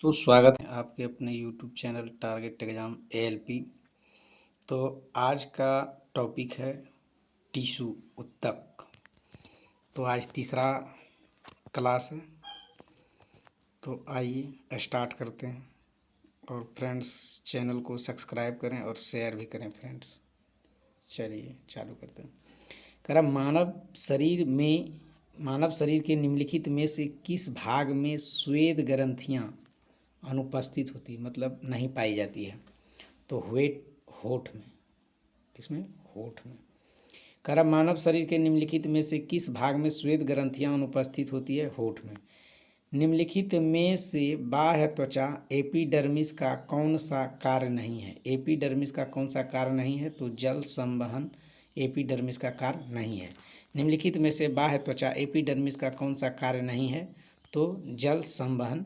तो स्वागत है आपके अपने YouTube channel target exam ALP. तो आज का टॉपिक है टिशू उत्तक। तो आज तीसरा क्लास है। तो आइए स्टार्ट करते हैं। और फ्रेंड्स, चैनल को सब्सक्राइब करें और शेयर भी करें फ्रेंड्स। चलिए चालू करते हैं। कह रहा मानव शरीर के निम्नलिखित में से किस भाग में श्वेत ग्रंथियाँ अनुपस्थित होती, मतलब नहीं पाई जाती है? तो होठ में। किसमें? होठ में। कह मानव शरीर के निम्नलिखित में से किस भाग में श्वेत ग्रंथियां अनुपस्थित होती है? होठ में। निम्नलिखित में से बाह्य त्वचा एपिडर्मिस का कौन सा कार्य नहीं है? एपिडर्मिस का कौन सा कार्य नहीं है? तो जल संवहन एपिडर्मिस का कार्य नहीं है। निम्नलिखित में से बाह्य त्वचा एपिडर्मिस का कौन सा कार्य नहीं है? तो जल संवहन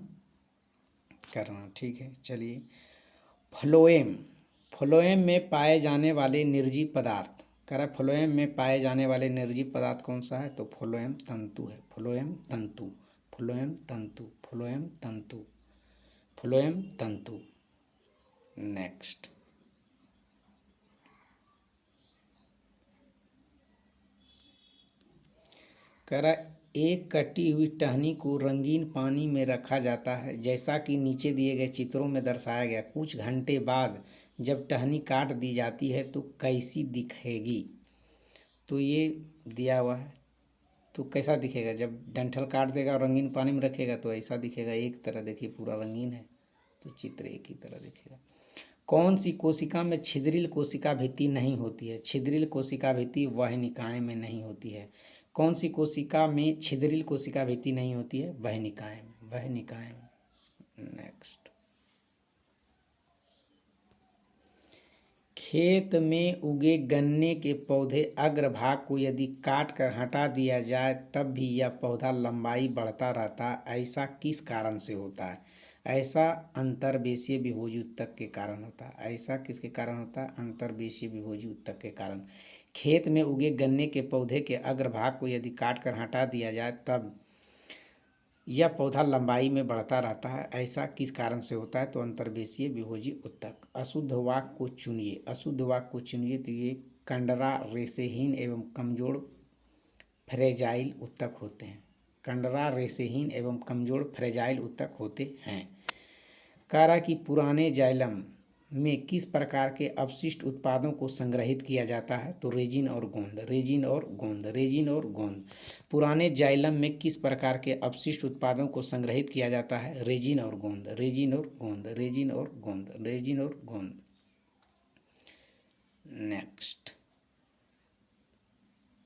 करना। ठीक है, चलिए। फ्लोएम। फ्लोएम में पाए जाने वाले निर्जीव पदार्थ। कह रहा है फ्लोएम में पाए जाने वाले निर्जीव पदार्थ कौन सा है? तो फ्लोएम तंतु है। फ्लोएम तंतु, फ्लोएम तंतु, फ्लोएम तंतु, फ्लोएम तंतु। नेक्स्ट। कह रहा है एक कटी हुई टहनी को रंगीन पानी में रखा जाता है, जैसा कि नीचे दिए गए चित्रों में दर्शाया गया। कुछ घंटे बाद जब टहनी काट दी जाती है तो कैसी दिखेगी? तो ये दिया हुआ है। तो कैसा दिखेगा? जब डंठल काट देगा और रंगीन पानी में रखेगा तो ऐसा दिखेगा। एक तरह देखिए पूरा रंगीन है, तो चित्र एक ही तरह दिखेगा। कौन सी कोशिका में छिद्रिल कोशिका भित्ति नहीं होती है? छिद्रिल कोशिका भित्ति वह निकाय में नहीं होती है। कौन सी कोशिका में छिद्रिल कोशिका भित्ति नहीं होती है? वह निकाय में, वह निकाय में। नेक्स्ट। खेत में उगे गन्ने के पौधे अग्रभाग को यदि काट कर हटा दिया जाए तब भी यह पौधा लंबाई बढ़ता रहता है, ऐसा किस कारण से होता है? ऐसा अंतर्वेशीय विभोजी उत्तक के कारण होता है। ऐसा किसके कारण होता है? अंतर्वेशीय विभोजी उत्तक के कारण। खेत में उगे गन्ने के पौधे के अग्रभाग को यदि काट कर हटा दिया जाए तब यह पौधा लंबाई में बढ़ता रहता है, ऐसा किस कारण से होता है? तो अंतर्वेशीय विभोजी उत्तक। अशुद्ध वाक्य को चुनिए। अशुद्ध वाक्य को चुनिए। तो ये कंडरा रेशेहीन एवं कमजोर फ्रेजाइल उत्तक होते हैं। कंडरा रेशेहीन एवं कमजोर फ्रेजाइल उत्तक होते हैं। कारा की पुराने जाइलम में किस प्रकार के अपशिष्ट उत्पादों को संग्रहित किया जाता है? तो रेजिन और गोंद, रेजिन और गोंद, रेजिन और गोंद। पुराने जाइलम में किस प्रकार के अपशिष्ट उत्पादों को संग्रहित किया जाता है? रेजिन और गोंद, रेजिन और गोंद, रेजिन और गोंद, रेजिन और गोंद। नेक्स्ट।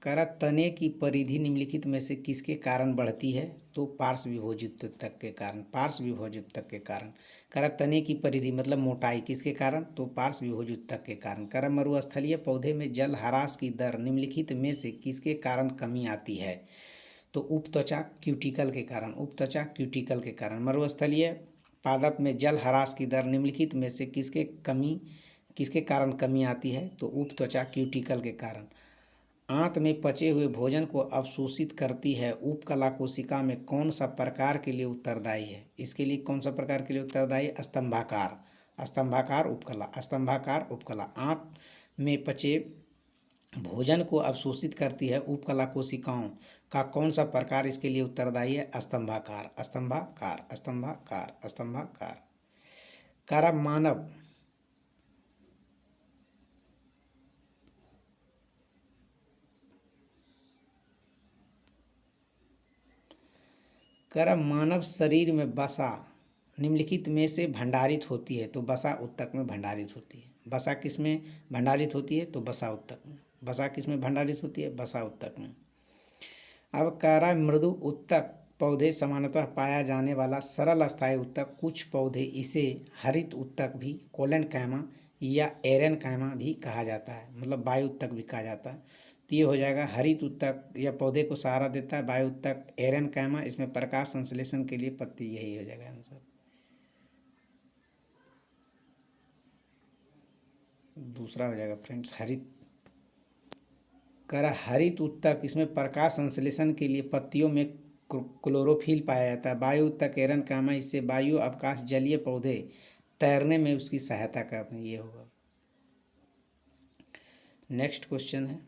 करा तने की परिधि निम्नलिखित में से किसके कारण बढ़ती है? तो पार्श्व विभोजित उत्तक के कारण, पार्श्व विभोजित उत्तक के कारण। करा तने की परिधि मतलब मोटाई किसके कारण? तो पार्श्व विभोजित उत्तक के कारण। करा मरुस्थलीय पौधे में जल ह्रास की दर निम्नलिखित में से किसके कारण कमी आती है? तो उपत्वचा क्यूटिकल के कारण, उपत्वचा क्यूटिकल के कारण। मरुस्थलीय पादप में जल ह्रास की दर निम्नलिखित में से किसके कारण कमी आती है? तो उपत्वचा क्यूटिकल के कारण। आंत में पचे हुए भोजन को अवशोषित करती है उपकला कोशिका में कौन सा प्रकार के लिए उत्तरदायी है? इसके लिए कौन सा प्रकार के लिए उत्तरदायी? स्तंभाकार, स्तंभाकार उपकला, स्तंभाकार उपकला। आंत में पचे भोजन को अवशोषित करती है उपकला कोशिकाओं का कौन सा प्रकार इसके लिए उत्तरदायी है? स्तंभाकार, स्तंभाकार, स्तंभाकार, स्तंभाकार। कारा मानव मानव शरीर में वसा निम्नलिखित में से भंडारित होती है? तो वसा उत्तक में भंडारित होती है। वसा किस में भंडारित होती है? तो वसा उत्तक में। वसा किस में भंडारित होती है? वसा उत्तक में। अब कह रहा है मृदु उत्तक पौधे सामान्यतः पाया जाने वाला सरल अस्थायी उत्तक, कुछ पौधे इसे हरित उत्तक भी, कोलन कैमा या एरन कैमा भी कहा जाता है, मतलब वायु उत्तक भी कहा जाता है। तो ये हो जाएगा हरित उत्तक, या पौधे को सहारा देता है। वायु उत्तक एरन कैमा, इसमें प्रकाश संश्लेषण के लिए पत्ती, यही हो जाएगा आंसर। दूसरा हो जाएगा फ्रेंड्स हरित। कह रहा हरित उत्तक, इसमें प्रकाश संश्लेषण के लिए पत्तियों में क्लोरोफिल पाया जाता है। वायु उत्तकेरन कामा, इससे वायु अवकाश जलीय पौधे तैरने में उसकी सहायता करते हैं। ये होगा। नेक्स्ट क्वेश्चन है,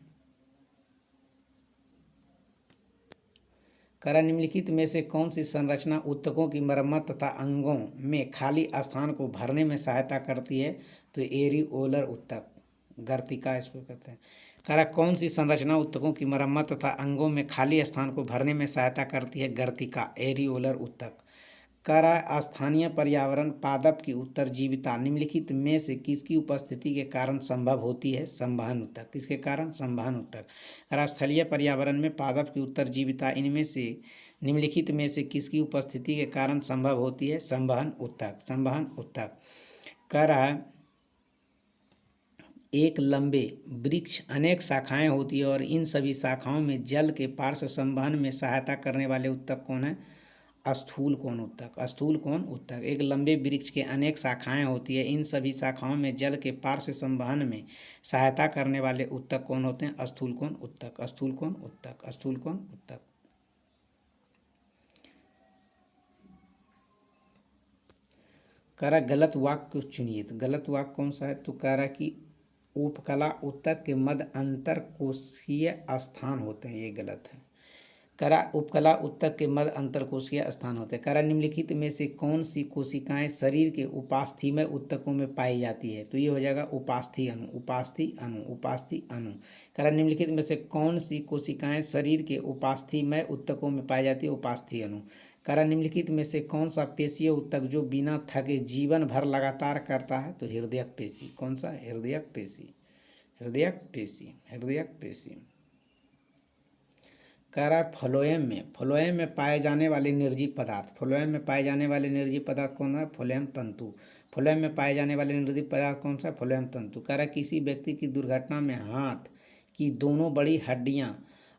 करा निम्नलिखित में से कौन सी संरचना ऊतकों की मरम्मत तथा अंगों में खाली स्थान को भरने में सहायता करती है? तो एरिओलर ऊतक, गर्तिका इसको कहते हैं। करा कौन सी संरचना ऊतकों की मरम्मत तथा अंगों में खाली स्थान को भरने में सहायता करती है? गर्तिका, एरिओलर ऊतक। करा स्थानीय पर्यावरण पादप की उत्तरजीविता निम्नलिखित में से किसकी उपस्थिति के कारण संभव होती है? संवहन ऊतक। किसके कारण? संवहन ऊतक। करा स्थलीय पर्यावरण में पादप की उत्तरजीविता इनमें से निम्नलिखित में से किसकी उपस्थिति के कारण संभव होती है? संवहन ऊतक, संवहन ऊतक। करा एक लंबे वृक्ष अनेक शाखाएं होती है और इन सभी शाखाओं में जल के पार्श्व संवहन में सहायता करने वाले ऊतक कौन है? स्थूल कोण ऊतक, स्थूल कोण ऊतक। एक लंबे वृक्ष के अनेक शाखाएं होती है, इन सभी शाखाओं में जल के पार्श्व संवहन में सहायता करने वाले ऊतक कौन होते हैं? स्थूल कोण ऊतक, स्थूल कोण ऊतक, स्थूल कोण ऊतक। कह रहा गलत वाक्य चुनिए, तो गलत वाक्य कौन सा है? तो कह रहा कि उपकला ऊतक के मध्य अंतर कोशीय स्थान होते हैं, ये गलत है। करा उपकला ऊतक के मध्य अंतरकोशीय स्थान होते हैं। करा निम्नलिखित में से कौन सी कोशिकाएं शरीर के उपास्थीमय ऊतकों में पाई जाती है? तो ये हो जाएगा उपास्थि अणु, उपास्थि अणु, उपास्थि अणु। करा निम्नलिखित में से कौन सी कोशिकाएं शरीर के उपास्थीमय ऊतकों में पाई जाती है? उपास्थि अणु। करा निम्नलिखित में से कौन सा पेशीय ऊतक जो बिना थके जीवन भर लगातार करता है? तो हृदयक पेशी। कौन सा? हृदयक पेशी, हृदयक पेशी, हृदयक पेशी। कह रहा है फ्लोएम में पाए जाने वाले निर्जीव पदार्थ, फ्लोएम में पाए जाने वाले निर्जीव पदार्थ कौन है? फ्लोएम तंतु। फ्लोएम में पाए जाने वाले निर्जीव पदार्थ कौन सा? फ्लोएम तंतु। कह रहा है किसी व्यक्ति की दुर्घटना में हाथ की दोनों बड़ी हड्डियां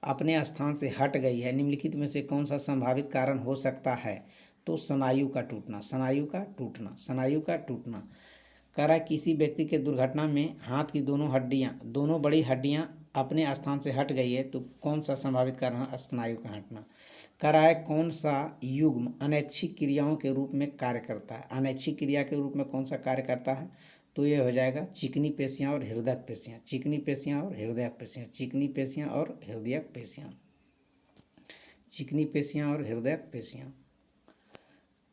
अपने स्थान से हट गई है, निम्नलिखित में से कौन सा संभावित कारण हो सकता है? तो स्नायु का टूटना, स्नायु का टूटना, स्नायु का टूटना। कह रहा है किसी व्यक्ति के दुर्घटना में हाथ की दोनों बड़ी हड्डियां अपने स्थान से हट गई है, तो कौन सा संभावित कारण है? स्नायु का हटना। कह रहा है कौन सा युग्म अनैच्छिक क्रियाओं के रूप में कार्य करता है? अनैच्छिक क्रिया के रूप में कौन सा कार्य करता है? तो ये हो जाएगा चिकनी पेशियां और हृदयक पेशियां, चिकनी पेशियां और हृदयक पेशियां, चिकनी पेशियां और हृदयक पेशियां, चिकनी पेशियां और हृदयक पेशियां।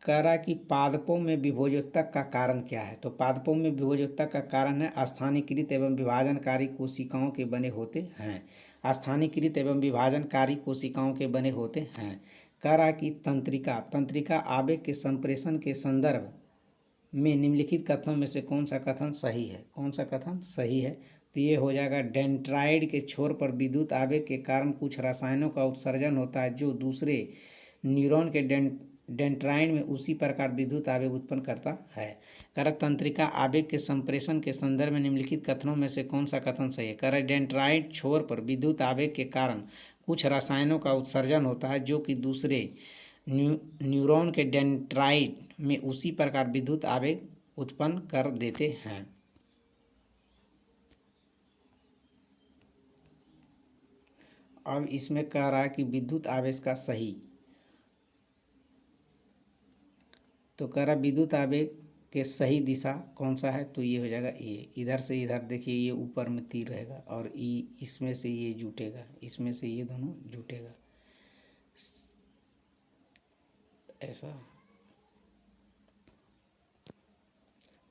कह रहा कि पादपों में विभोजोत्तक का कारण क्या है? तो पादपों में विभोजोत्तक का कारण है स्थानीयकृत एवं विभाजनकारी कोशिकाओं के बने होते हैं, स्थानीयकृत एवं विभाजनकारी कोशिकाओं के बने होते हैं। कह रहा कि तंत्रिका आवेग के संप्रेषण के संदर्भ में निम्नलिखित कथनों में से कौन सा कथन सही है? कौन सा कथन सही है? तो ये हो जाएगा डेंड्राइड के छोर पर विद्युत आवेग के कारण कुछ रसायनों का उत्सर्जन होता है जो दूसरे न्यूरॉन के डेंड्राइड में उसी प्रकार विद्युत आवेग उत्पन्न करता है। कर तंत्रिका आवेग के संप्रेषण के संदर्भ में निम्नलिखित कथनों में से कौन सा कथन सही है? कर डेंड्राइड छोर पर विद्युत आवेग के कारण कुछ रसायनों का उत्सर्जन होता है जो कि दूसरे न्यूरॉन के डेंड्राइड में उसी प्रकार विद्युत आवेग उत्पन्न कर देते हैं। अब इसमें कह रहा है कि विद्युत आवेश का सही, तो कह रहा विद्युत आवेग के सही दिशा कौन सा है? तो ये हो जाएगा ये, इधर से इधर देखिए ये ऊपर में तीर रहेगा और इसमें से ये जुटेगा, इसमें से ये दोनों जुटेगा, ऐसा।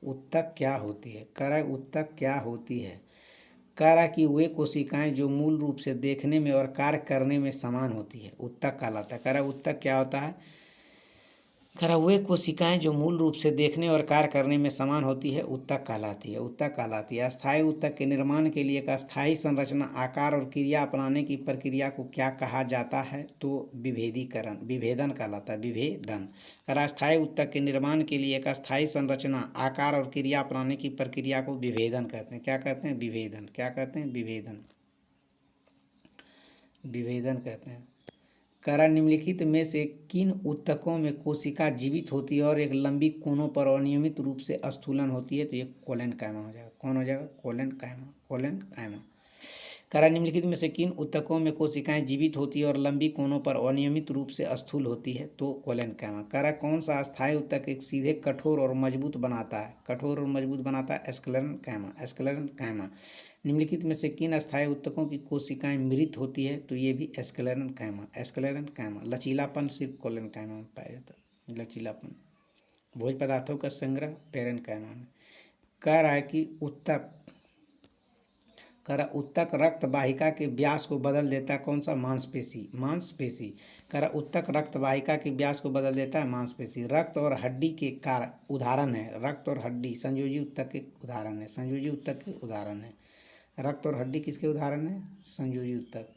उत्तक क्या होती है? कह रहा है उत्तक क्या होती है? कह रहा कि वे कोशिकाएं जो मूल रूप से देखने में और कार्य करने में समान होती है, उत्तक कहलाता है। कह रहा उत्तक क्या होता है? कह रहा वे कोशिकाएं जो मूल रूप से देखने और कार्य करने में समान होती है, उत्तक कहलाती है, उत्तक कहलाती है। अस्थायी उत्तक के निर्माण के लिए एक अस्थायी संरचना, आकार और क्रिया अपनाने की प्रक्रिया को क्या कहा जाता है? तो विभेदीकरण, विभेदन कहलाता है, विभेदन। कह रहा अस्थायी उत्तक के निर्माण के लिए एक अस्थायी संरचना, आकार और क्रिया अपनाने की प्रक्रिया को विभेदन कहते हैं। क्या कहते हैं? विभेदन। क्या कहते हैं? विभेदन, विभेदन कहते हैं। कह रहा निम्नलिखित में से किन ऊतकों में कोशिका जीवित होती है और एक लंबी कोनों पर अनियमित रूप से स्थूलन होती है? तो ये कोलेनकाइमा हो जाएगा। कौन हो जाएगा? Collenchyma, collenchyma. करा निम्नलिखित में से किन ऊतकों में कोशिकाएं जीवित होती है और लंबी कोनों पर अनियमित रूप से स्थूल होती है? तो कोलेनकाइमा। करा कौन सा अस्थायी ऊतक एक सीधे कठोर और मजबूत बनाता है? कठोर और मजबूत बनाता है स्क्लेरेनकाइमा। स्क्लेरेनकाइमा। निम्नलिखित में से किन अस्थायी ऊतकों की कोशिकाएं मृत होती है? तो ये भी स्क्लेरेनकाइमा। स्क्लेरेनकाइमा। लचीलापन सिर्फ कोलेनकाइमा में पाया जाता है, लचीलापन। भोज्य पदार्थों का संग्रह पेरेनकाइमा में। कह रहा है कि उत्तक रक्त वाहिका के व्यास को बदल देता है कौन सा? मांसपेशी। मांसपेशी। उत्तक रक्त वाहिका के व्यास को बदल देता है मांसपेशी। रक्त और हड्डी के कार उदाहरण है, रक्त और हड्डी संयोजी उत्तक के उदाहरण है, संयोजी उत्तक के उदाहरण है। रक्त और हड्डी किसके उदाहरण है? संयोजी उत्तक।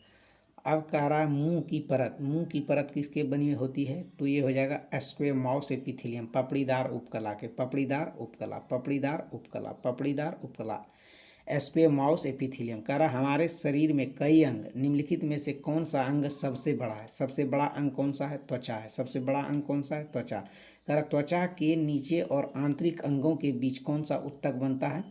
अब कह रहा है मुंह की परत। मुंह की परत किसके बनी होती है? तो ये हो जाएगा स्क्वेमोस एपिथेलियम, पपड़ीदार उपकला के। पपड़ीदार उपकला, पपड़ीदार उपकला, पपड़ीदार उपकला, स्क्वेमोस एपिथेलियम। कह रहा हमारे शरीर में कई अंग, निम्नलिखित में से कौन सा अंग सबसे बड़ा है? सबसे बड़ा अंग कौन सा है? त्वचा है। सबसे बड़ा अंग कौन सा है? त्वचा। कह रहा त्वचा के नीचे और आंतरिक अंगों के बीच कौन सा उत्तक बनता है?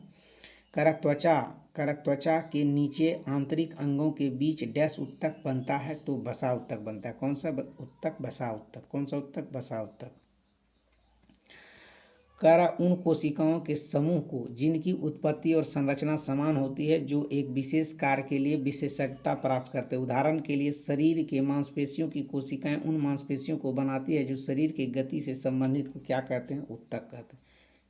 त्वचा के नीचे आंतरिक अंगों के बीच डैश उत्तक बनता है? तो बसा उत्तक बनता है। कौन सा उत्तक? बसा उत्तक। कौन सा उत्तक? बसा उत्तक। कह रहा उन कोशिकाओं के समूह को जिनकी उत्पत्ति और संरचना समान होती है, जो एक विशेष कार्य के लिए विशेषज्ञता प्राप्त करते हैं। उदाहरण के लिए शरीर के मांसपेशियों की कोशिकाएं उन मांसपेशियों को बनाती है जो शरीर की गति से संबंधित को क्या कहते हैं? उत्तक कहते हैं।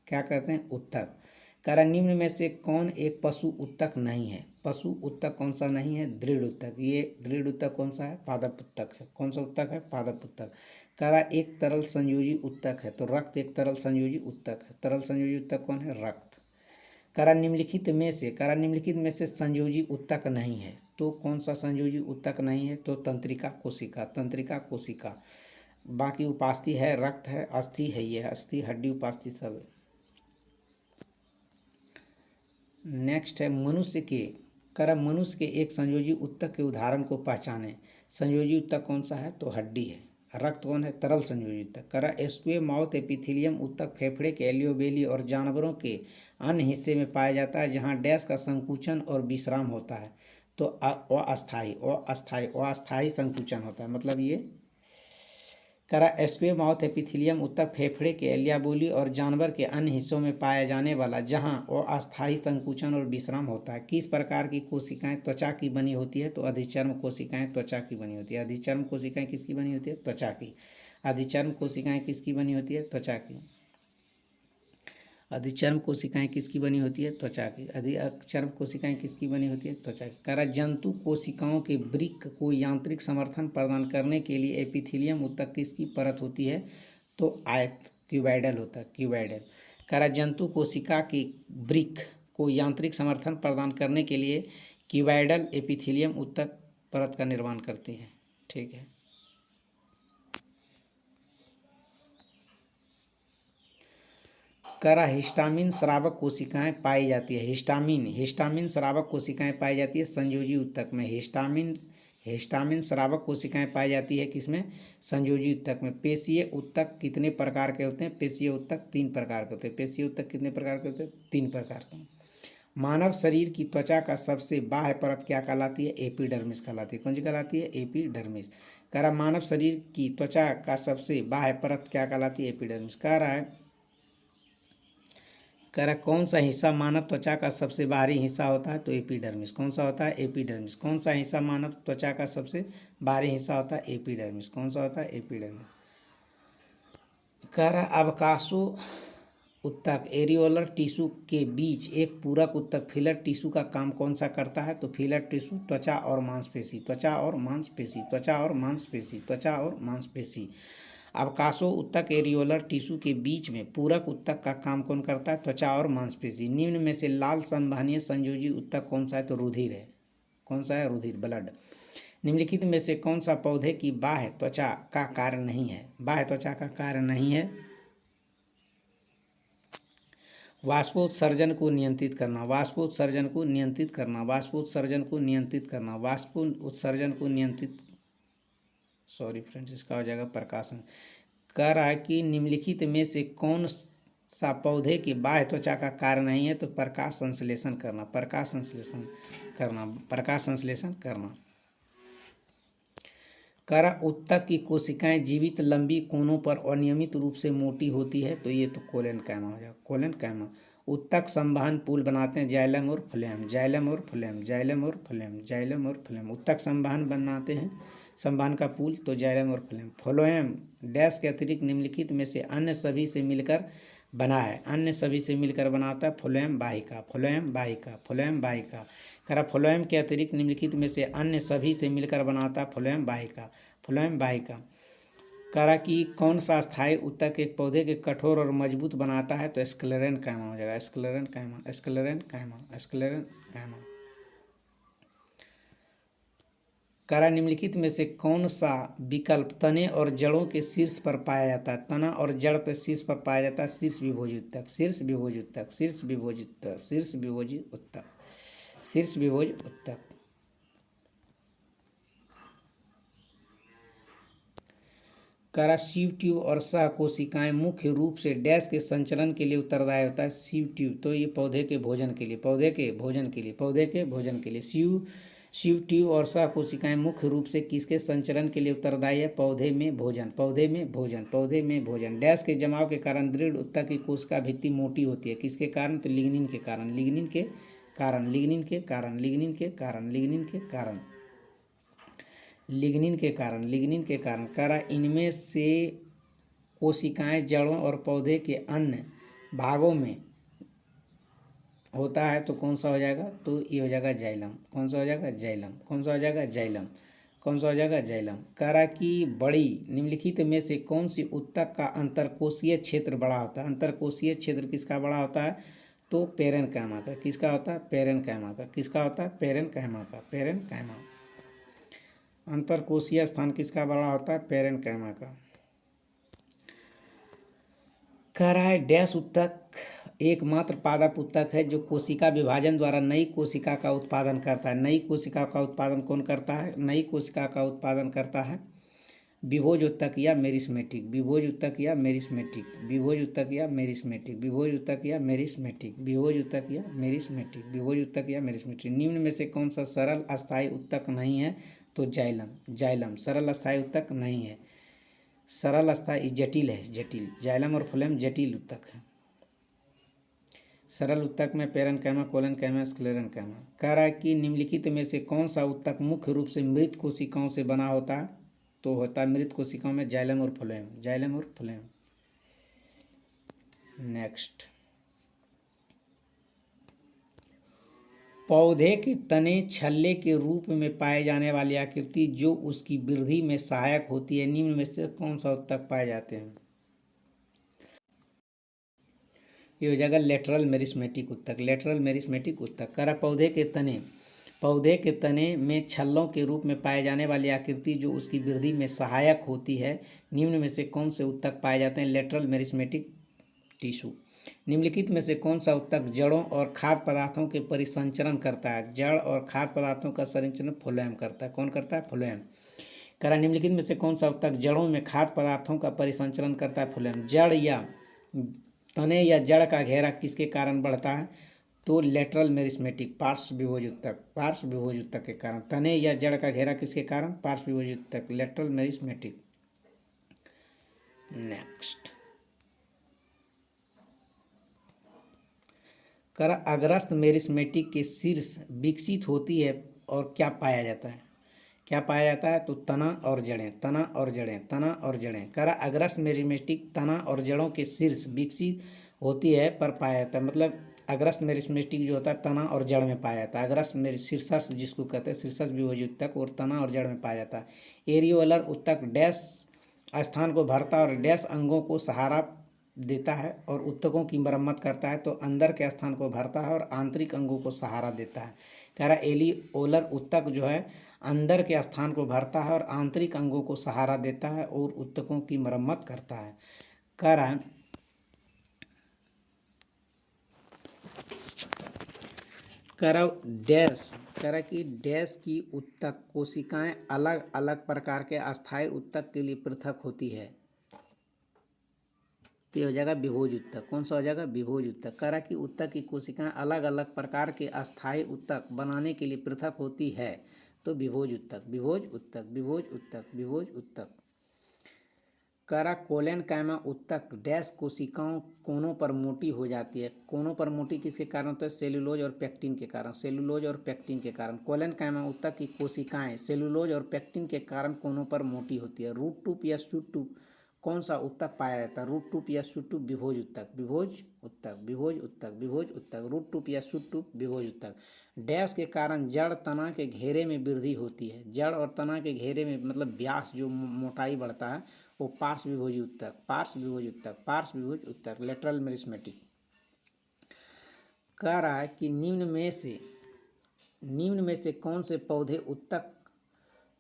क्या कहते हैं? उत्तक। कह रहा निम्न में से कौन एक पशु उत्तक नहीं है? पशु उत्तक कौन सा नहीं है? दृढ़ उत्तक। ये दृढ़ उत्तक कौन सा है? पादप उत्तक है। कौन सा उत्तक है? पादप उत्तक। कह रहा एक तरल संयोजी उत्तक है, तो रक्त एक तरल संयोजी उत्तक है। तरल संयोजी उत्तक कौन है? रक्त। कह रहा निम्नलिखित में से संयोजी उत्तक नहीं है, तो कौन सा संयोजी उत्तक नहीं है? तो तंत्रिका कोशिका। तंत्रिका कोशिका। बाकी उपास्थि है, रक्त है, अस्थि है, ये अस्थि हड्डी उपास्थि सब है। नेक्स्ट है मनुष्य के एक संयोजी उत्तक के उदाहरण को पहचाने। संयोजी उत्तक कौन सा है? तो हड्डी है। रक्त कौन है? तरल संयोजी उत्तक। स्क्वेमाउथ एपिथेलियम उत्तक फेफड़े के एलियोबेली और जानवरों के अन्य हिस्से में पाया जाता है, जहां डैश का संकुचन और विश्राम होता है। तो अस्थायी संकुचन होता है, मतलब ये स्क्वेमाउथ एपिथेलियम उत्तक फेफड़े के एलियाबोली और जानवर के अन्य हिस्सों में पाया जाने वाला, जहां अस्थायी संकुचन और विश्राम होता है। किस प्रकार की कोशिकाएं त्वचा की बनी होती है? तो अधिचर्म कोशिकाएं त्वचा की बनी होती है। अधिचर्म कोशिकाएं किसकी बनी होती है? त्वचा की। अधिचर्म कोशिकाएं किसकी बनी होती है? त्वचा की। अधिचर्म कोशिकाएं किसकी बनी होती है? त्वचा की। अधिचर्म कोशिकाएं किसकी बनी होती है? त्वचा की। कह रहा जंतु कोशिकाओं के वृक्क को यांत्रिक समर्थन प्रदान करने के लिए एपिथेलियम उत्तक किसकी परत होती है? तो आयत क्यूबॉइडल होता है, क्यूबॉइडल। कह रहा जंतु कोशिका के वृक्क को यांत्रिक समर्थन प्रदान करने के लिए क्यूबॉइडल एपिथेलियम उत्तक परत का निर्माण करती है। ठीक है। कह रहा हिस्टामिन स्रावक कोशिकाएं पाई जाती है। हिस्टामिन स्रावक कोशिकाएं पाई जाती है संयोजी उत्तक में। हिस्टामिन स्रावक कोशिकाएं पाई जाती है किसमें? संयोजी उत्तक में। पेशीय उत्तक कितने प्रकार के होते हैं? पेशीय उत्तक 3 प्रकार के होते हैं। पेशीय उत्तक कितने प्रकार के होते हैं? 3 प्रकार के। मानव शरीर की त्वचा का सबसे बाह्य परत क्या कहलाती है? एपिडर्मिस कहलाती है। कौन सी कहलाती है? एपिडर्मिस। कह रहा मानव शरीर की त्वचा का सबसे बाह्य परत क्या कहलाती है? एपिडर्मिस। कह रहा कौन सा हिस्सा मानव त्वचा का सबसे बाहरी हिस्सा होता है? तो एपिडर्मिस। कौन सा होता है? एपिडर्मिस। कौन सा हिस्सा मानव त्वचा का सबसे बाहरी हिस्सा होता है? एपिडर्मिस। कौन सा होता है? एपिडर्मिस। कह रहा अवकाशो उत्तक एरियोलर टिश्यू के बीच एक पूरक उत्तक फिलर टिश्यू का काम कौन सा करता है? तो फिलर टिश्यू त्वचा और मांसपेशी, त्वचा और मांसपेशी, त्वचा और मांसपेशी, त्वचा और मांसपेशी। अवकाशो उत्तक एरियोलर टिश्यू के बीच में पूरक उत्तक का काम कौन करता है? त्वचा और मांसपेशी। निम्न में से लाल संवहनीय संयोजी उत्तक कौन सा है? तो रुधिर है। कौन सा है? रुधिर, ब्लड। निम्नलिखित में से कौन सा पौधे की बाह्य त्वचा का कार्य नहीं है? बाह्य त्वचा का कार्य नहीं है। वाष्पोत्सर्जन को नियंत्रित करना, वाष्पोत्सर्जन को नियंत्रित करना, वाष्पोत्सर्जन को नियंत्रित करना, वाष्पोत्सर्जन को नियंत्रित, सॉरी फ्रेंड्स, इसका हो जाएगा प्रकाशन। कह रहा है कि निम्नलिखित में से कौन सा पौधे की बाह्य त्वचा का कार्य नहीं है, तो प्रकाश संश्लेषण करना, प्रकाश संश्लेषण करना, प्रकाश संश्लेषण करना। करा उत्तक की कोशिकाएं जीवित लंबी कोनों पर अनियमित रूप से मोटी होती है, तो ये तो कोलेनकाइमा हो जाएगा, कोलेनकाइमा। उत्तक संवहन पुल बनाते हैं जाइलम और फ्लोएम, जाइलम और फ्लोएम, जाइलम और फ्लोएम, जाइलम और फ्लोएम। उत्तक संवहन बनाते हैं संवहन का पुल, तो जाइलम और फ्लोएम। फ्लोएम डैश के अतिरिक्त निम्नलिखित में से अन्य सभी से मिलकर बना है, अन्य सभी से मिलकर बनाता है फ्लोएम वाहिका, फ्लोएम वाहिका, फ्लोएम वाहिका। करा फ्लोएम के अतिरिक्त निम्नलिखित में से अन्य सभी से मिलकर बनाता है फ्लोएम वाहिका, फ्लोएम वाहिका। करा कि कौन सा स्थायी उत्तक एक पौधे के कठोर और मजबूत बनाता है, तो स्क्लेरेन कायमा हो जाएगा, स्क्लेरेन कायमा, स्क्लेरेन कायमा, स्क्लेरेन कायमा। करा निम्नलिखित में से कौन सा विकल्प तने और जड़ों के शीर्ष पर पाया जाता है, तना और जड़ पर शीर्ष पर पाया जाता है शीर्ष विभोजी उत्तक, शीर्ष विभोजी उत्तक, शीर्ष विभोजी उत्तक, शीर्ष विभोजी उत्तक, शीर्ष विभोज उत्तक। करा सीव ट्यूब और सह कोशिकाएं मुख्य रूप से डैश के संचलन के लिए उत्तरदायी होता है, सीव ट्यूब, तो ये पौधे के भोजन के लिए, पौधे के भोजन के लिए, पौधे के भोजन के लिए। सीव ट्यूब और सह कोशिकाएं मुख्य रूप से किसके संचलन के लिए उत्तरदायी है, पौधे में भोजन, पौधे में भोजन, पौधे में भोजन। डैश के जमाव के कारण दृढ़ उत्तक की कोशिका भित्ति मोटी होती है, किसके कारण, तो लिग्निन के कारण, लिग्निन के कारण, लिग्निन के कारण, लिग्निन के कारण, लिग्निन के कारण, लिग्निन के कारण, लिग्निन के कारण। करा इनमें से कोशिकाएं जड़ों और पौधे के अन्य भागों में होता है, तो कौन सा हो जाएगा, तो ये हो जाएगा जाइलम, कौन सा हो जाएगा, जाइलम, कौन सा हो जाएगा, जाइलम, कौन सा हो जाएगा, जाइलम। करा की बड़ी निम्नलिखित में से कौन सी उत्तक का अंतरकोशीय क्षेत्र बड़ा होता है, अंतरकोशीय क्षेत्र किसका बड़ा होता है, तो पेरेनकाइमा का, किसका होता है, पेरेनकाइमा का, किसका होता है, पेरेनकाइमा का, पेरेनकाइमा। अंतरकोशीय स्थान किसका बड़ा होता है, पेरेनकाइमा का। कह रहा है डैश उत्तक एकमात्र पादप उत्तक है जो कोशिका विभाजन द्वारा नई कोशिका का उत्पादन करता है, नई कोशिका का उत्पादन कौन करता है, नई कोशिका का उत्पादन करता है विभोज उत्तक या मेरिस्मेटिक, विभोज उत्तक या मेरिस्मेटिक, विभोज उत्तक या मेरिस्मेटिक, विभोज उत्तक या मेरिस्मेटिक, विभोज उत्तक या मेरिस्मेटिक, विभोज उत्तक या मेरिस्मेटिक। निम्न में से कौन सा सरल अस्थायी उत्तक नहीं है, तो जाइलम, जाइलम सरल अस्थायी उत्तक नहीं है, सरल अस्थायी जटिल है, जटिल। जाइलम और फ्लोएम जटिल उत्तक है। सरल उत्तक में पेरेनकाइमा, कोलेनकाइमा, स्क्लेरेनकाइमा। कह रहा है कि निम्नलिखित में से कौन सा उत्तक मुख्य रूप से मृत कोशिकाओं से बना होता है, तो होता है मृत कोशिकाओं में जाइलम और फ्लोएम, जाइलम और फ्लोएम। नेक्स्ट, पौधे के तने छल्ले के रूप में पाए जाने वाली आकृति जो उसकी वृद्धि में सहायक होती है, निम्न में से कौन सा उत्तक पाए जाते हैं, ये हो जाएगा लेटरल मेरिस्मेटिक उत्तक, लेटरल मेरिस्मेटिक उत्तक। करा पौधे के तने में छल्लों के रूप में पाए जाने वाली आकृति जो उसकी वृद्धि में सहायक होती है, निम्न में से कौन से उत्तक पाए जाते हैं, लेटरल मेरिस्मेटिक टिश्यू। निम्नलिखित में से कौन सा उत्तक जड़ों और खाद्य पदार्थों के परिसंचरण करता है, जड़ और खाद्य पदार्थों का संचरण फ्लोएम करता है, कौन करता है, फ्लोएम। करा निम्नलिखित में से कौन सा उत्तक जड़ों में खाद्य पदार्थों का परिसंचरण करता है, फ्लोएम। जड़ या तने या जड़ का घेरा किसके कारण बढ़ता है, तो लेटरल मेरिस्मेटिक पार्श्व विभोज उत्तक, पार्श्व विभोज उत्तक के कारण। तने या जड़ का घेरा किसके कारण, पार्श्व विभोज उत्तक, लेटरल मेरिस्मेटिक। नेक्स्ट, कर अग्रस्त मेरिस्मेटिक के शीर्ष विकसित होती है और क्या पाया जाता है, क्या पाया जाता है, तो तना और जड़ें, तना और जड़ें, तना और जड़ें। करा अग्रस्त मेरिस्मेटिक तना और जड़ों के शीर्ष विकसित होती है पर पाया जाता है, मतलब अग्रस्त मेरिस्मेटिक जो होता है तना और जड़ में पाया जाता है। अग्रस्त मेरी शीर्षस्थ जिसको कहते हैं शीर्षस्थ विभोजी उत्तक और तना और जड़ में पाया जाता है। एरियोलर उत्तक डैश स्थान को भरता और डैश अंगों को सहारा देता है और उत्तकों की मरम्मत करता है, तो अंदर के स्थान को भरता है और आंतरिक अंगों को सहारा देता है। कह रहा एलियोलर उत्तक जो है अंदर के स्थान को भरता है और आंतरिक अंगों को सहारा देता है और उत्तकों की मरम्मत करता है। कह रहा है कि डैश की उत्तक कोशिकाएं अलग अलग प्रकार के अस्थायी उत्तक के लिए पृथक होती है, तो ये हो जाएगा विभोज ऊतक। कौन सा हो जाएगा? विभोज ऊतक। कह रहा कि ऊतक की कोशिकाएं अलग अलग प्रकार के अस्थायी ऊतक बनाने के लिए पृथक होती है तो विभोज ऊतक, विभोज ऊतक, विभोज ऊतक, विभोज ऊतक। कह रहा कोलेनकाइमा ऊतक डैश कोशिकाओं कोनों पर मोटी हो जाती है। कोनों पर मोटी किसके कारण होता है? सेलुलोज और पेक्टिन के कारण, सेलुलोज और पेक्टिन के कारण। कोलेनकाइमा ऊतक की कोशिकाएं सेलुलोज और पेक्टिन के कारण कोनों पर मोटी होती है। रूट टूप या शूट टूप कौन सा ऊतक पाया जाता है? रूट टूप या शूट टूप? विभोज ऊतक, विभोज ऊतक, विभोज ऊतक, विभोज ऊतक। रूट टूप या शूट टूप? विभोज ऊतक। डैश के कारण जड़ तना के घेरे में वृद्धि होती है। जड़ और तना के घेरे में मतलब व्यास जो मोटाई बढ़ता है वो पार्श्व विभोजी ऊतक, पार्श्व विभोजी ऊतक, पार्श्व विभोजी ऊतक, लेटरल मेरिस्मेटिक। कह रहा है कि निम्न में से कौन से पौधे ऊतक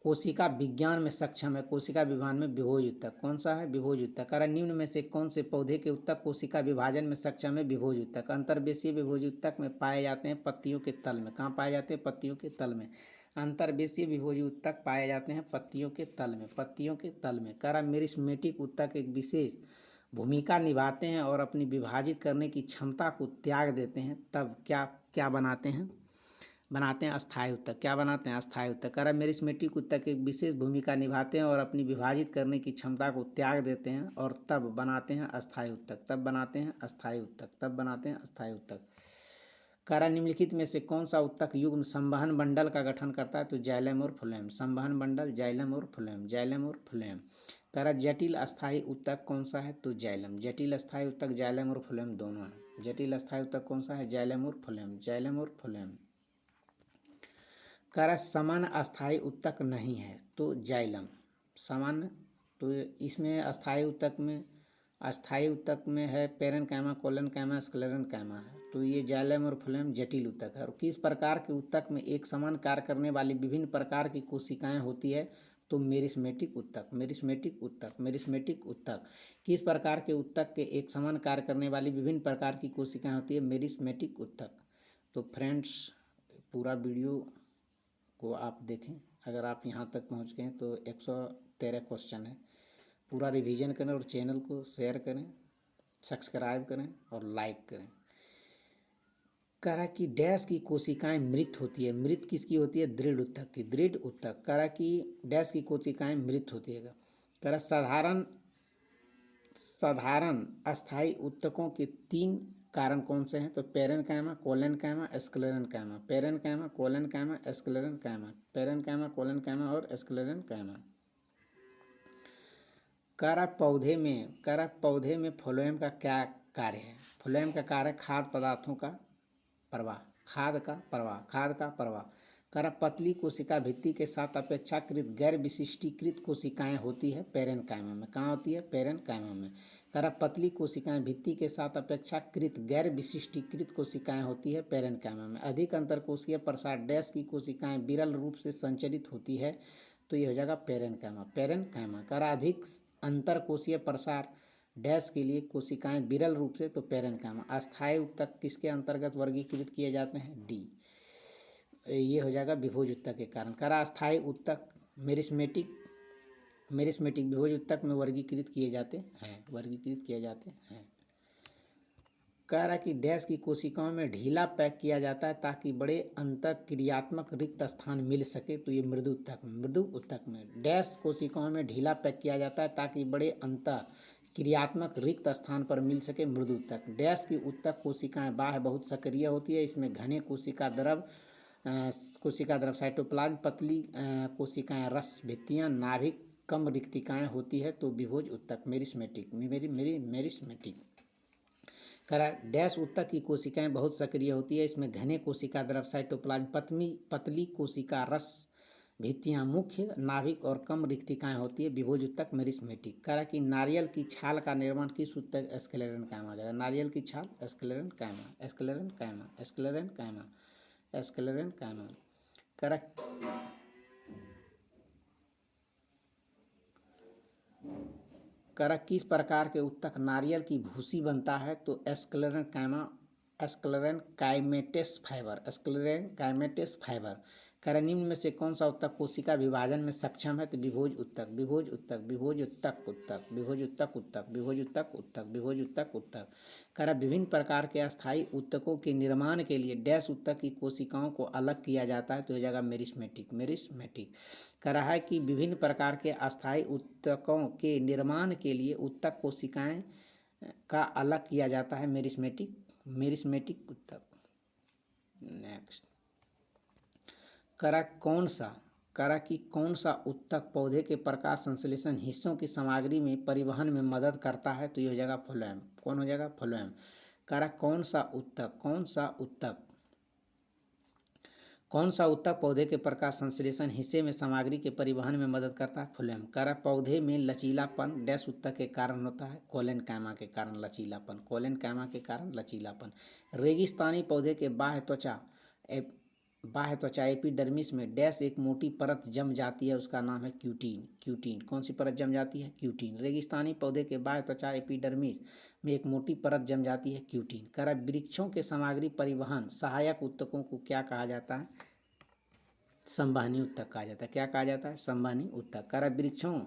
कोशिका विज्ञान में सक्षम है? कोशिका विभाजन में विभोज ऊतक। कौन सा है? विभोज ऊतक। कह रहा निम्न में से कौन से पौधे के ऊतक कोशिका विभाजन में सक्षम है? विभोज ऊतक। अंतर्वेशीय विभोज ऊतक में पाए जाते हैं पत्तियों के तल में। कहाँ पाए जाते हैं? पत्तियों के तल में। अंतर्वेशीय विभोजी ऊतक पाए जाते हैं पत्तियों के तल में, पत्तियों के तल में। कह रहा मेरिस्मेटिक ऊतक एक विशेष भूमिका निभाते हैं और अपनी विभाजित करने की क्षमता को त्याग देते हैं तब क्या क्या बनाते हैं? बनाते हैं अस्थायी ऊतक। क्या बनाते हैं? अस्थायी ऊतक। कह रहा मेरिस्मेटिक ऊतक एक विशेष भूमिका निभाते हैं और अपनी विभाजित करने की क्षमता को त्याग देते हैं और तब बनाते हैं अस्थायी ऊतक, तब बनाते हैं अस्थायी ऊतक, तब बनाते हैं अस्थायी ऊतक। कह रहा निम्नलिखित में से कौन सा ऊतक युग्म संवहन मंडल का गठन करता है? तो जाइलम और फ्लोएम। संवहन मंडल जाइलम और फ्लोएम, जाइलम और फ्लोएम। कह रहा जटिल अस्थायी ऊतक कौन सा है? तो जाइलम। जटिल अस्थायी ऊतक जाइलम और फ्लोएम दोनों है। जटिल अस्थायी ऊतक कौन सा है? जाइलम और फ्लोएम, जाइलम और फ्लोएम। कह रहा सामान्य अस्थायी ऊतक नहीं है तो जाइलम। सामान्य तो इसमें अस्थायी ऊतक में है पेरेनकाइमा, कोलेनकाइमा, स्क्लेरेनकाइमा है तो ये जाइलम और फ्लोएम जटिल ऊतक है। और किस प्रकार के ऊतक में एक समान कार्य करने वाली विभिन्न प्रकार की कोशिकाएं होती है? तो मेरिस्मेटिक ऊतक, मेरिस्मेटिक ऊतक, मेरिस्मेटिक ऊतक। किस प्रकार के ऊतक के एक समान कार्य करने वाली विभिन्न प्रकार की कोशिकाएं होती है? मेरिस्मेटिक ऊतक। तो फ्रेंड्स पूरा वीडियो को आप देखें। अगर आप यहाँ तक पहुँच गए तो 113 क्वेश्चन है। पूरा रिवीजन करें और चैनल को शेयर करें, सब्सक्राइब करें और लाइक करें। कह रहा कि डैश की कोशिकाएं मृत होती है। मृत किसकी होती है? दृढ़ ऊतक की, दृढ़ ऊतक। कह रहा कि डैश की कोशिकाएं मृत होती है। कह रहा साधारण अस्थायी ऊतकों के 3 कारण कौन से हैं? तो parenchyma, collenchyma, sclerenchyma. Parenchyma, collenchyma, sclerenchyma. Parenchyma, collenchyma और स्क्लेरेनकाइमा। कह रहा पौधे में फ्लोएम का क्या कार्य है? फ्लोएम का कार्य खाद्य पदार्थों का प्रवाह, खाद का प्रवाह, खाद का प्रवाह। कह रहा पतली कोशिका भित्ति के साथ अपेक्षाकृत गैर विशिष्टीकृत कोशिकाएं होती है पेरेनकाइमा में। कहाँ होती है? पेरेनकाइमा में। कह रहा पतली कोशिकाएं भित्ति के साथ अपेक्षाकृत गैर विशिष्टीकृत कोशिकाएं होती है पेरेनकाइमा में। अधिक अंतरकोशिकीय प्रसार डैश की कोशिकाएं विरल रूप से संचरित होती है तो ये हो जाएगा पेरेनकाइमा, पेरेनकाइमा। कह रहा अधिक अंतरकोशीय प्रसार डैश के लिए कोशिकाएं विरल रूप से तो पेरेनकाइमा। अस्थायी ऊतक किसके अंतर्गत वर्गीकृत किए जाते हैं? डी। ये हो जाएगा विभोज ऊतक के कारण। कह रहा अस्थायी ऊतक मेरिस्मेटिक विभोज ऊतक में वर्गीकृत किए जाते हैं, वर्गीकृत किए जाते हैं। कह रहा कि डैश की कोशिकाओं में ढीला पैक किया जाता है ताकि बड़े अंतःक्रियात्मक रिक्त स्थान मिल सके तो ये मृदु ऊतक में डैश कोशिकाओं में ढीला पैक किया जाता है ताकि बड़े अंतःक्रियात्मक रिक्त स्थान पर मिल सके मृदु ऊतक। डैश की ऊतक कोशिकाएं बाह्य बहुत सक्रिय होती है। इसमें घने कोशिका द्रव साइटोप्लाज्म, पतली कोशिकाएं रस भित्तियां, नाभिक कम रिक्तिकाएं होती है तो विभोज ऊतक मेरिस्मेटिक। कह रहा डैश ऊतक की कोशिकाएं बहुत सक्रिय होती है। इसमें घने कोशिका द्रव साइटोप्लाज्म, पतली कोशिका रस भित्तियां, मुख्य नाभिक और कम रिक्तिकाएं होती है विभोज ऊतक मेरिस्मेटिक। कह रहा कि नारियल की छाल का निर्माण किस ऊतक? स्क्लेरेनकाइमा हो जाएगा। नारियल की छाल स्क्लेरेनकाइमा, स्क्लेरेनकाइमा, स्क्लेरेनकाइमा, स्क्लेरेनकाइमा। कह रहा किस प्रकार के ऊतक नारियल की भूसी बनता है? तो स्क्लेरेनकाइमा स्क्लेरन काइमेटेस फाइबर, स्क्लेरन काइमेटेस फाइबर। कह निम्न में से कौन सा उत्तक कोशिका विभाजन में सक्षम है? तो विभोज उत्तक, विभोज उत्तक, विभोज उत्तक उत्तक, विभोज उत्तक उत्तक, विभोज उत्तक उत्तक, विभोज उत्तक उत्तक। कह विभिन्न प्रकार के अस्थायी उत्तकों के निर्माण के लिए डैश उत्तक की कोशिकाओं को अलग किया जाता है, तो यह जगह मेरिस्मेटिक, मेरिस्मेटिक। कह रहा है कि विभिन्न प्रकार के अस्थायी उत्तकों के निर्माण के लिए उत्तक कोशिकाएं का अलग किया जाता है, मेरिस्मेटिक, मेरिस्मेटिक उत्तक। नेक्स्ट, करा कि कौन सा उत्तक पौधे के प्रकाश संश्लेषण हिस्सों की सामग्री में परिवहन में मदद करता है? तो यह हो जाएगा फ्लोएम। कौन हो जाएगा? फ्लोएम। करा कौन सा उत्तक पौधे के प्रकाश संश्लेषण हिस्से में सामग्री के परिवहन में मदद करता है? फ्लोएम। करा पौधे में लचीलापन डैश उत्तक के कारण होता है? कोलेनकाइमा के कारण लचीलापन, कोलेनकाइमा के कारण लचीलापन। रेगिस्तानी पौधे के बाह्य त्वचा एपिडर्मिस में डैश एक मोटी परत जम जाती है, उसका नाम है क्यूटीन। क्यूटीन। कौन सी परत जम जाती है? क्यूटीन। रेगिस्तानी पौधे के बाह्य त्वचा एपिडर्मिस में एक मोटी परत जम जाती है, क्यूटीन। कह रहा वृक्षों के सामग्री परिवहन सहायक उत्तकों को क्या कहा जाता है? संवहनी उत्तक कहा जाता है। क्या कहा जाता है? संवहनी उत्तक। कह रहा वृक्षों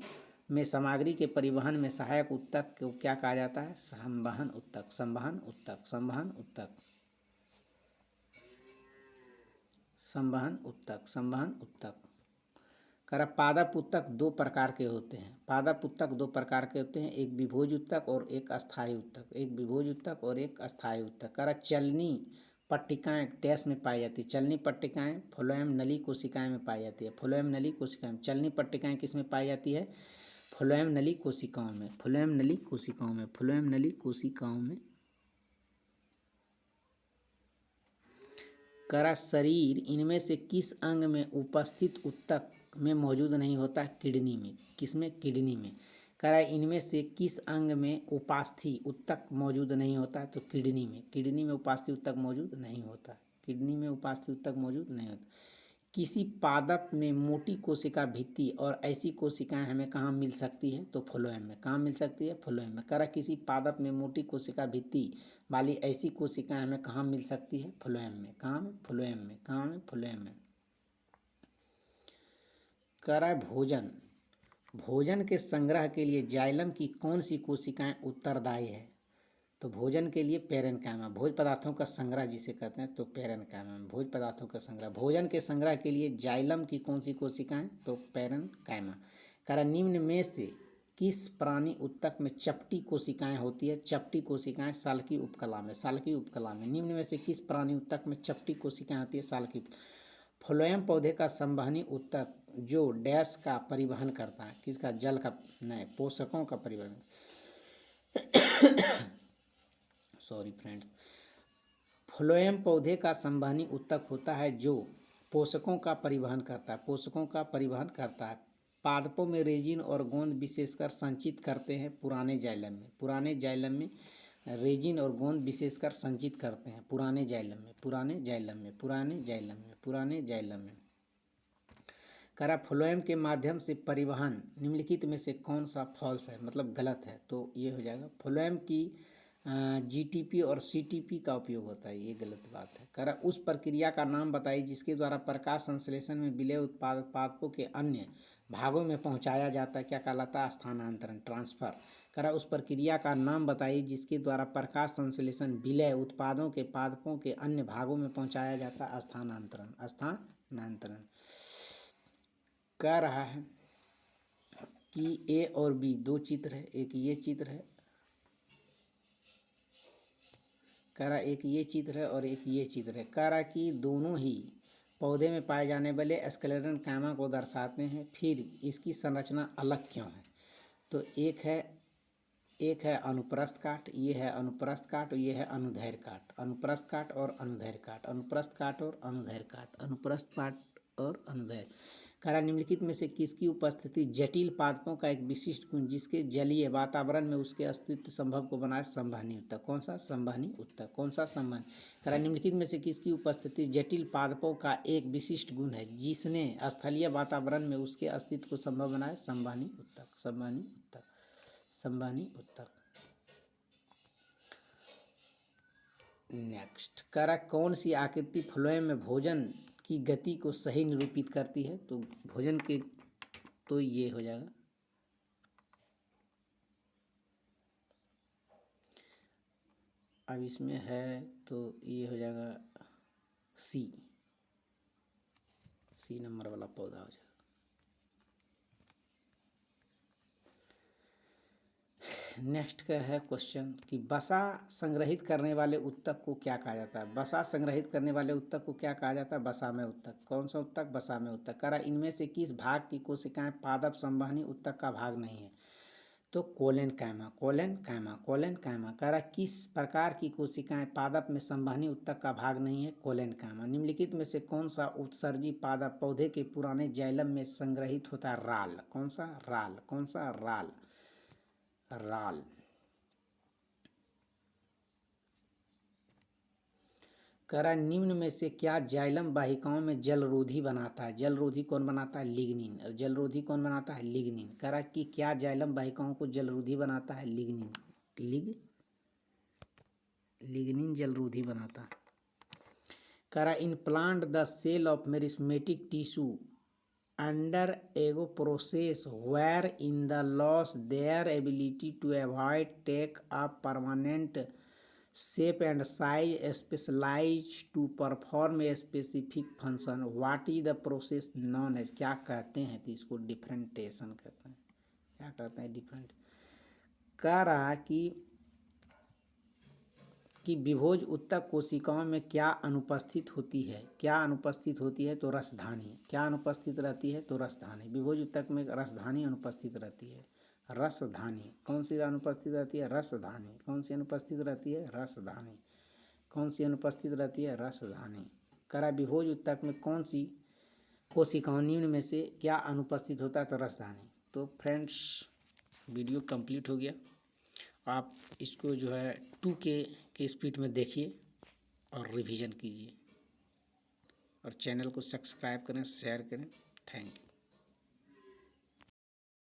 में सामग्री के परिवहन में सहायक उत्तक को क्या कहा जाता है? संवहन उत्तक, संवहन उत्तक, संवहन उत्तक, संवहन उत्तक, संवहन उत्तक। कह रहा पादप उत्तक दो प्रकार के होते हैं। पादप उत्तक दो प्रकार के होते हैं, एक विभोज उत्तक और एक अस्थायी उत्तक, एक विभोज उत्तक और एक अस्थायी उत्तक। कह रहा चलनी पट्टिकाएं डैश में पाई जाती है? चलनी पट्टिकाएं फ्लोएम नली कोशिकाएं में पाई जाती है। फ्लोएम नली कोशिकाएं। चलनी पट्टिकाएं किस में पाई जाती है? फ्लोएम नली कोशिकाओं में, फ्लोएम नली कोशिकाओं में, फ्लोएम नली कोशिकाओं में। करा शरीर इनमें से किस अंग में उपस्थित उत्तक में मौजूद नहीं होता? किडनी में। किसमें? किडनी में। कह रहा है इनमें से किस अंग में उपास्थि उत्तक मौजूद नहीं होता है? तो किडनी में। किडनी में उपास्थि उत्तक मौजूद नहीं होता, किडनी में उपास्थि उत्तक मौजूद नहीं होता। किसी पादप में मोटी कोशिका भित्ति और ऐसी कोशिकाएं हमें कहाँ मिल सकती है? तो फ्लोएम में। कहाँ मिल सकती है? फ्लोएम में। कह रहा किसी पादप में मोटी कोशिका भित्ति वाली ऐसी कोशिकाएं हमें कहाँ मिल सकती है? फ्लोएम में। कहाँ में? फ्लोएम में। कहाँ में? फ्लोएम में। कह रहा है भोजन के संग्रह के लिए जाइलम की कौन सी कोशिकाएं उत्तरदायी है? तो भोजन के लिए पेरेन्काइमा, भोज पदार्थों का संग्रह जिसे कहते हैं, तो पेरेन्काइमा, भोज पदार्थों का संग्रह। भोजन के संग्रह के लिए जाइलम की कौन सी कोशिकाएं? तो पेरेन्काइमा। कह रहा निम्न में से किस प्राणी उत्तक में चपटी कोशिकाएं होती है? चपटी कोशिकाएं साल्की उपकला में, साल्की उपकला में। निम्न में से किस प्राणी उत्तक में चपटी कोशिकाएं होती है? साल्की। फ्लोएम पौधे का संवहनी उत्तक जो डैश का परिवहन करता है? किसका? जल का नहीं, पोषकों का परिवहन। Sorry friends. फ्लोएम पौधे का संवहनी उत्तक होता है जो पोषकों का परिवहन करता है, पोषकों का परिवहन करता है। पादपों में रेजिन और गोंद विशेषकर संचित करते हैं पुराने जाइलम में, पुराने जाइलम में रेजिन और गोंद विशेषकर संचित करते हैं पुराने जाइलम में, पुराने जाइलम में, पुराने जाइलम में, पुराने जाइलम में। करा फ्लोएम के माध्यम से परिवहन निम्नलिखित में से कौन सा फॉल्स है, मतलब गलत है? तो ये हो जाएगा फ्लोएम की जीटीपी और सीटीपी का उपयोग होता है, ये गलत बात है। कह रहा उस प्रक्रिया का नाम बताइए जिसके द्वारा प्रकाश संश्लेषण में विलेय उत्पादकों के अन्य भागों में पहुंचाया जाता है, क्या कहलाता है? स्थानांतरण, ट्रांसफर। कह रहा उस प्रक्रिया का नाम बताइए जिसके द्वारा प्रकाश संश्लेषण विलेय उत्पादों के पादपों के अन्य भागों में पहुंचाया जाता है, स्थानांतरण, स्थानांतरण। कह रहा है कि ए और बी दो चित्र है, एक ये चित्र है, कह रहा एक ये चित्र है और एक ये चित्र है। कह रहा कि दोनों ही पौधे में पाए जाने वाले स्क्लेरन काइमा को दर्शाते हैं, फिर इसकी संरचना अलग क्यों है? तो एक है अनुप्रस्थ काट, ये है अनुप्रस्थ काट, ये है अनुदैर्घ्य काट। अनुप्रस्थ काट और अनुदैर्घ्य काट, अनुप्रस्थ काट और अनुदैर्घ्य काट, अनुप्रस्थ काट और अनुदैर्घ्य। कह रहा निम्नलिखित में से किसकी उपस्थिति जटिल पादपों का एक विशिष्ट गुण जिसके जलीय वातावरण में उसके अस्तित्व संभव को बनाए? संवहनी उत्तक। कौन सा? संवहनी उत्तक। कौन सा? संवहनी। कह रहा निम्नलिखित में से किसकी उपस्थिति जटिल पादपों का एक विशिष्ट गुण है जिसने स्थलीय वातावरण में उसके अस्तित्व को संभव बनाए? संवहनी उत्तक, संवहनी उत्तक, संवहनी उत्तक। नेक्स्ट कह रहा कौन सी आकृति फ्लोएम में भोजन की गति को सही निरूपित करती है? तो भोजन के तो ये हो जाएगा। अब इसमें है तो ये हो जाएगा सी नंबर वाला पौधा हो जाएगा। नेक्स्ट का है क्वेश्चन कि वसा संग्रहित करने वाले उत्तक को क्या कहा जाता है? वसा संग्रहित करने वाले उत्तक को क्या कहा जाता है? वसामय उत्तक। कौन सा उत्तक? वसामय उत्तक। कह रहा इनमें से किस भाग की कोशिकाएं पादप संवहनी उत्तक का भाग नहीं है? तो कोलेनकाइमा। कह रहा किस प्रकार की कोशिकाएं पादप में संवहनी उत्तक का भाग नहीं है? कोलेनकाइमा। निम्नलिखित में से कौन सा उत्सर्जी पादप पौधे के पुराने जाइलम में संग्रहित होता है? राल। कौन सा? राल। कौन सा? राल। कह रहा निम्न में से क्या जाइलम वाहिकाओं में जलरोधी बनाता है? जलरोधी कौन बनाता है? लिग्निन। और जलरोधी कौन बनाता है? लिग्निन। कह रहा कि क्या जाइलम वाहिकाओं को जलरोधी बनाता है? लिग्निन। लिग्निन जलरोधी बनाता है। कह रहा in plant the cell of meristematic tissue undergo process where in the loss their ability to avoid take a permanent shape and size specialized to perform a specific function. What is the process known as? क्या कहते हैं? तो इसको differentiation कहते हैं। क्या कहते हैं? डिफरेंट। कह रहा कि विभोज उत्तक कोशिकाओं में क्या अनुपस्थित होती है? क्या अनुपस्थित होती है? तो रसधानी। क्या अनुपस्थित रहती है? तो रसधानी। विभोज उत्तक में रसधानी अनुपस्थित रहती है। रसधानी। कौन सी अनुपस्थित रहती है? रसधानी। कौन सी अनुपस्थित रहती है? रसधानी। कौन सी अनुपस्थित रहती है? रसधानी। करा विभोज उत्तक में कौन सी कोशिकाओं निम्न में से क्या अनुपस्थित होता है? तो रसधानी। तो फ्रेंड्स वीडियो कंप्लीट हो गया। आप इसको जो है 2K स्पीड में देखिए और रिवीजन कीजिए और चैनल को सब्सक्राइब करें, शेयर करें। Thank you.